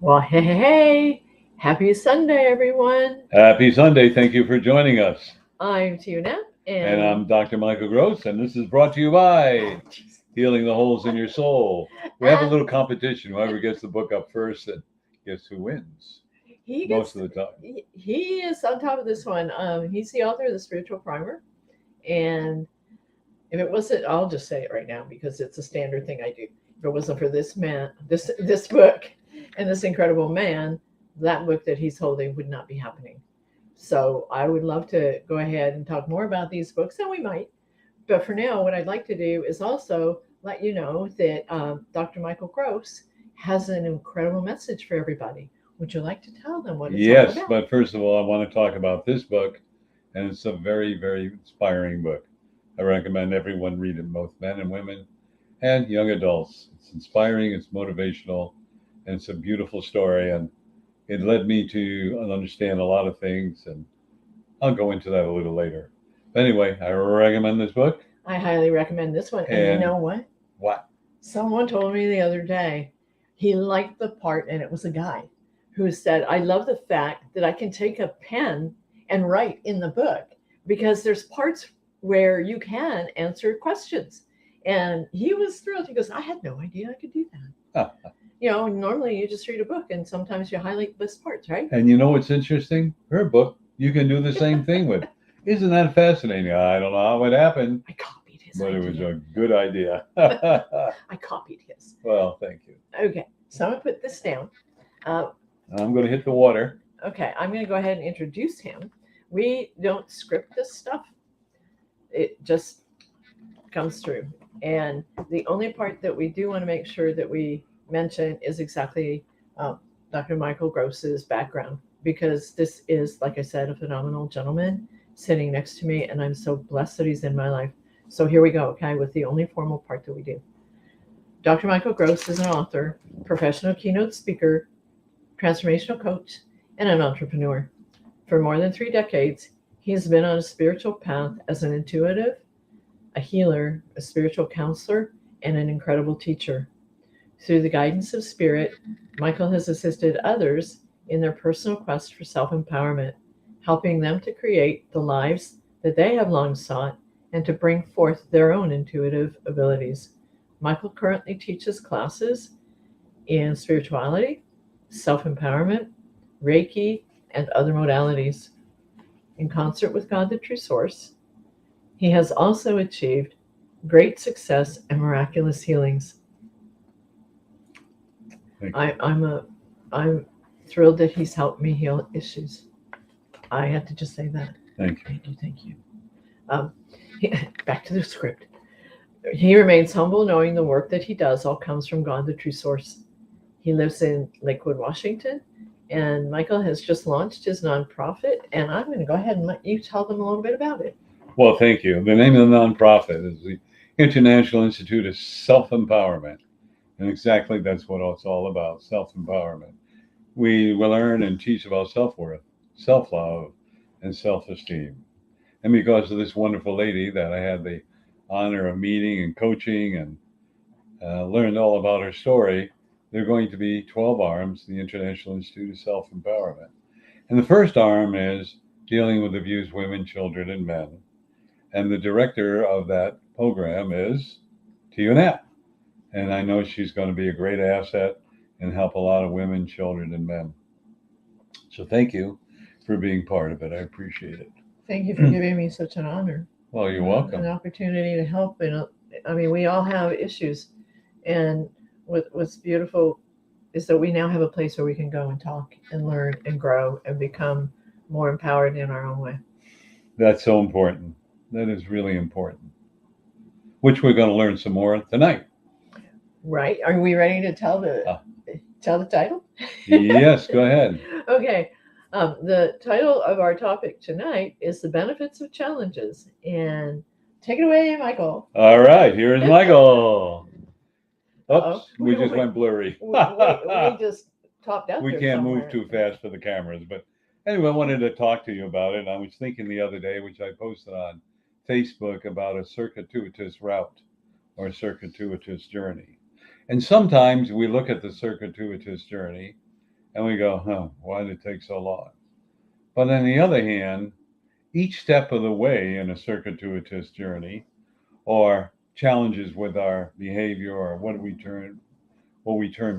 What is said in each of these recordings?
Well, hey, happy Sunday, everyone. Happy Sunday. Thank you for joining us. I'm Tuna, And and I'm Dr. Michael Gross, and this is brought to you by jeez. Healing the Holes in Your Soul. We have a And little competition. Whoever gets the book up first, and guess who wins he most gets of the time. he is on top of this one. He's the author of the Spiritual Primer, and if it wasn't, I'll just say it right now because it's a standard thing I do. If it wasn't for this man, this book, and this incredible man, that book that he's holding would not be happening. So I would love to go ahead and talk more about these books, and we might. But for now, what I'd like to do is also let you know that Dr. Michael Gross has an incredible message for everybody. Would you like to tell them what it's all Yes, about? but first of all, I want to talk about this book, and it's a very, very inspiring book. I recommend everyone read it, both men and women and young adults. It's inspiring, it's motivational, and it's a beautiful story. And it led me to understand a lot of things, and I'll go into that a little later. But anyway, I recommend this book. I highly recommend this one. And you And know what? what? Someone told me the other day he liked the part, and it was a guy who said, I love the fact that I can take a pen and write in the book because there's parts where you can answer questions. And he was thrilled. He goes, I had no idea I could do that. Normally you just read a book and sometimes you highlight this parts, right? And you know what's interesting? Her book, you can do the same thing with. Isn't that fascinating? I don't know how it happened, I copied his but it was idea. a good idea. I copied his. Well, thank you. Okay, so I'm going to put this down. Uh, I'm going to hit the water. okay, I'm going to go ahead and introduce him. We don't script this stuff, it just comes through. And the only part that we do want to make sure that we mention is exactly Dr. Michael Gross's background, because this is, like I said, a phenomenal gentleman sitting next to me, and I'm so blessed that he's in my life. So here we go, okay, with the only formal part that we do. Dr. Michael Gross is an author, professional keynote speaker, transformational coach, and an entrepreneur. For more than 3 decades, he has been on a spiritual path as an intuitive, a healer, a spiritual counselor, and an incredible teacher. Through the guidance of spirit, Michael has assisted others in their personal quest for self empowerment, helping them to create the lives that they have long sought and to bring forth their own intuitive abilities. Michael currently teaches classes in spirituality, self empowerment, Reiki, and other modalities. In concert with God, the true source, he has also achieved great success and miraculous healings. I'm thrilled that he's helped me heal issues. I had to just say that. Thank you. Thank you. Um, back to the script. He remains humble, knowing the work that he does all comes from God, the true source. He lives in Lakewood, Washington, and Michael has just launched his nonprofit, and I'm going to go ahead and let you tell them a little bit about it. Well, thank you. The name of the nonprofit is the International Institute of Self Empowerment. And exactly that's what it's all about, self empowerment. We will learn and teach about self worth, self love, and self esteem. And because of this wonderful lady that I had the honor of meeting and coaching and learned all about her story, there are going to be 12 arms, the International Institute of Self Empowerment. And the first arm is dealing with abused women, children, and men. And the director of that program is Tia Knapp. And I know she's going to be a great asset and help a lot of women, children, and men. So thank you for being part of it. I appreciate it. Thank you for giving me such an honor. Well, you're welcome. An opportunity to help. And I mean, we all have issues. And what's beautiful is that we now have a place where we can go and talk and learn and grow and become more empowered in our own way. That's so important. That is really important, which we're going to learn some more tonight. Right? Are we ready to tell the title? Yes, go ahead. Okay. The title of our topic tonight is The Benefits of Challenges. And take it away, Michael. All right, here's Michael. Uh-oh. Oops, we just went blurry. We just topped out. We there can't somewhere. move too fast for the cameras. But anyway, I wanted to talk to you about it. I was thinking the other day, which I posted on Facebook, about a circuitous route or circuitous journey. And sometimes we look at the circuitous journey And we go, why did it take so long? But on the other hand, each step of the way in a circuitous journey, or challenges with our behavior, or what we turn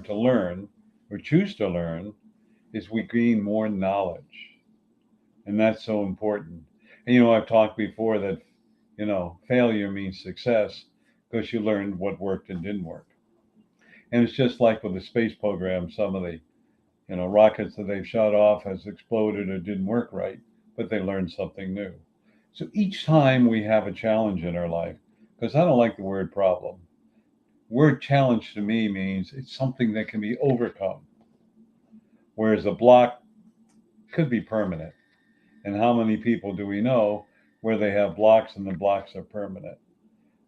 to learn or choose to learn, is we gain more knowledge. And that's so important. And I've talked before that, failure means success because you learned what worked and didn't work. And it's just like with the space program, some of the, rockets that they've shot off has exploded or didn't work right, but they learned something new. So each time we have a challenge in our life, because I don't like the word problem. Word challenge to me means it's something that can be overcome, whereas a block could be permanent. And how many people do we know where they have blocks and the blocks are permanent?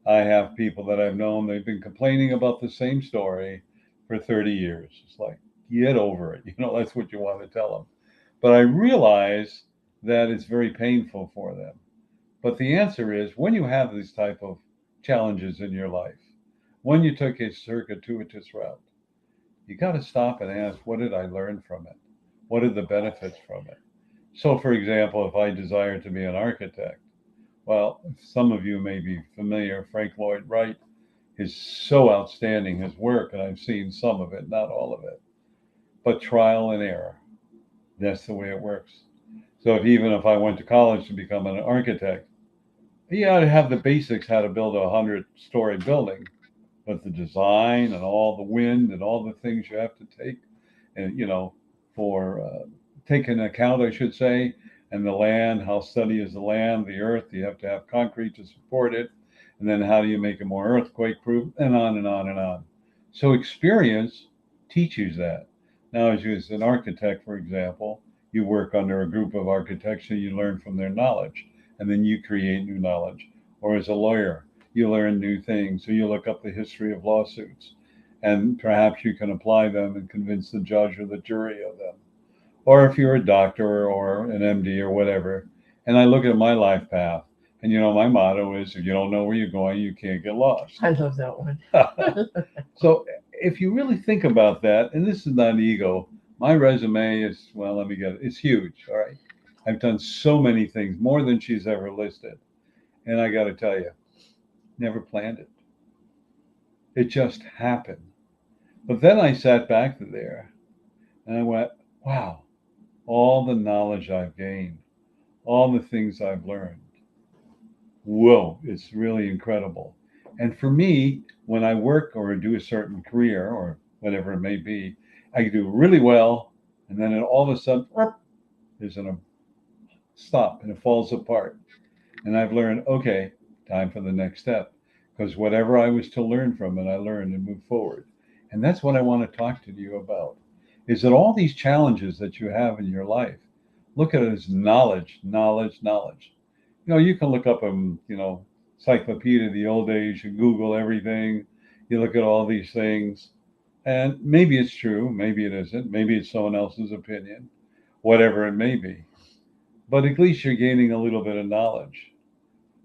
I have people that I've known, they've been complaining about the same story for 30 years. It's like, get over it. That's what you want to tell them. But I realize that it's very painful for them. But the answer is, when you have these type of challenges in your life, when you took a circuitous route, you got to stop and ask, what did I learn from it? What are the benefits from it? So, for example, if I desire to be an architect, well, some of you may be familiar, Frank Lloyd Wright is so outstanding, his work, and I've seen some of it, not all of it, but trial and error. That's the way it works. So even if I went to college to become an architect, yeah, I'd have the basics how to build a 100-story building, but the design and all the wind and all the things you have to take, and for take into account, I should say, and the land, how steady is the land, the earth, you have to have concrete to support it, and then how do you make it more earthquake proof, and on and on and on. So experience teaches that. Now, as an architect, for example, you work under a group of architects and you learn from their knowledge, and then you create new knowledge. Or as a lawyer, you learn new things. So you look up the history of lawsuits, and perhaps you can apply them and convince the judge or the jury of them. Or if you're a doctor or an MD or whatever, and I look at my life path, and my motto is, if you don't know where you're going, you can't get lost. I love that one. So if you really think about that, and this is not ego, my resume is, well, let me get it. It's huge. All right. I've done so many things, more than she's ever listed. And I got to tell you, never planned it. It just happened. But then I sat back there and I went, wow, all the knowledge I've gained, all the things I've learned. Whoa, it's really incredible. And for me, when I work or do a certain career or whatever it may be, I do really well. And then all of a sudden, there's a stop and it falls apart. And I've learned, okay, time for the next step. Because whatever I was to learn from it, I learned and moved forward. And that's what I want to talk to you about, is that all these challenges that you have in your life, look at it as knowledge, knowledge, knowledge. You can look up encyclopedia of the old days, you Google everything, you look at all these things, and maybe it's true, maybe it isn't, maybe it's someone else's opinion, whatever it may be. But at least you're gaining a little bit of knowledge.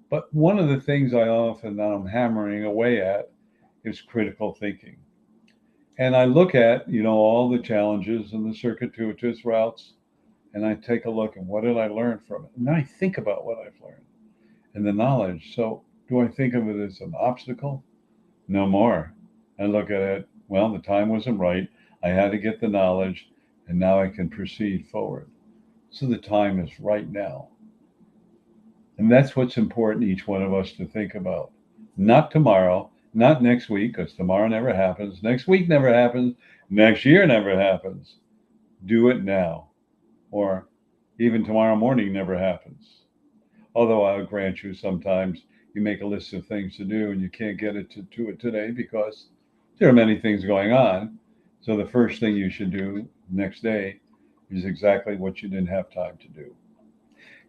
But one of the things I'm hammering away at is critical thinking. And I look at, all the challenges and the circuitous routes, and I take a look at what did I learn from it. And then I think about what I've learned and the knowledge. So do I think of it as an obstacle? No more. I look at it, well, the time wasn't right. I had to get the knowledge, and now I can proceed forward. So the time is right now. And that's what's important, each one of us to think about. Not tomorrow, not next week, because tomorrow never happens. Next week never happens. Next year never happens. Do it now. Or even tomorrow morning never happens. Although I'll grant you, sometimes you make a list of things to do and you can't get it to it today because there are many things going on. So the first thing you should do next day is exactly what you didn't have time to do.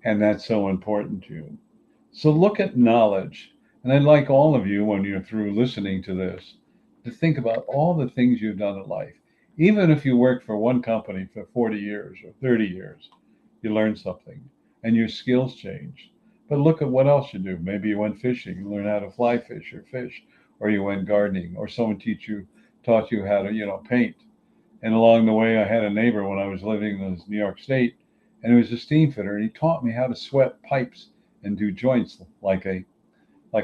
And that's so important to you. So look at knowledge. And I'd like all of you, when you're through listening to this, to think about all the things you've done in life. Even if you work for one company for 40 years or 30 years, you learn something and your skills change. But look at what else you do. Maybe you went fishing, you learn how to fly fish, or you went gardening, or someone taught you how to, paint. And along the way, I had a neighbor when I was living in New York State, and he was a steam fitter, and he taught me how to sweat pipes and do joints like a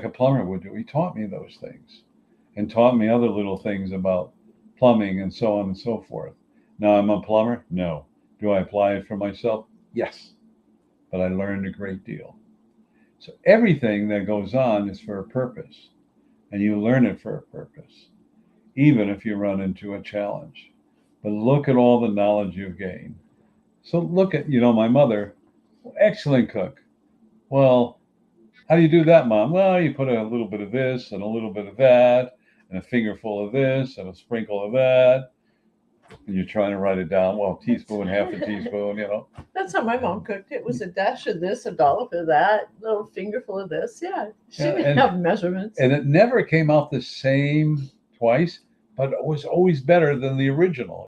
plumber would do. He taught me those things, and taught me other little things about plumbing and so on and so forth. Now I'm a plumber? No. Do I apply it for myself? Yes. But I learned a great deal. So everything that goes on is for a purpose, and you learn it for a purpose, even if you run into a challenge. But look at all the knowledge you've gained. So look at, my mother, excellent cook. Well, how do you do that, Mom? Well, you put a little bit of this and a little bit of that, and a fingerful of this and a sprinkle of that. And you're trying to write it down. Well, teaspoon, half a teaspoon, That's how my mom cooked. It was a dash of this, a dollop of that, a little fingerful of this. Yeah, she Yeah, didn't have measurements. And it never came out the same twice, but it was always better than the original.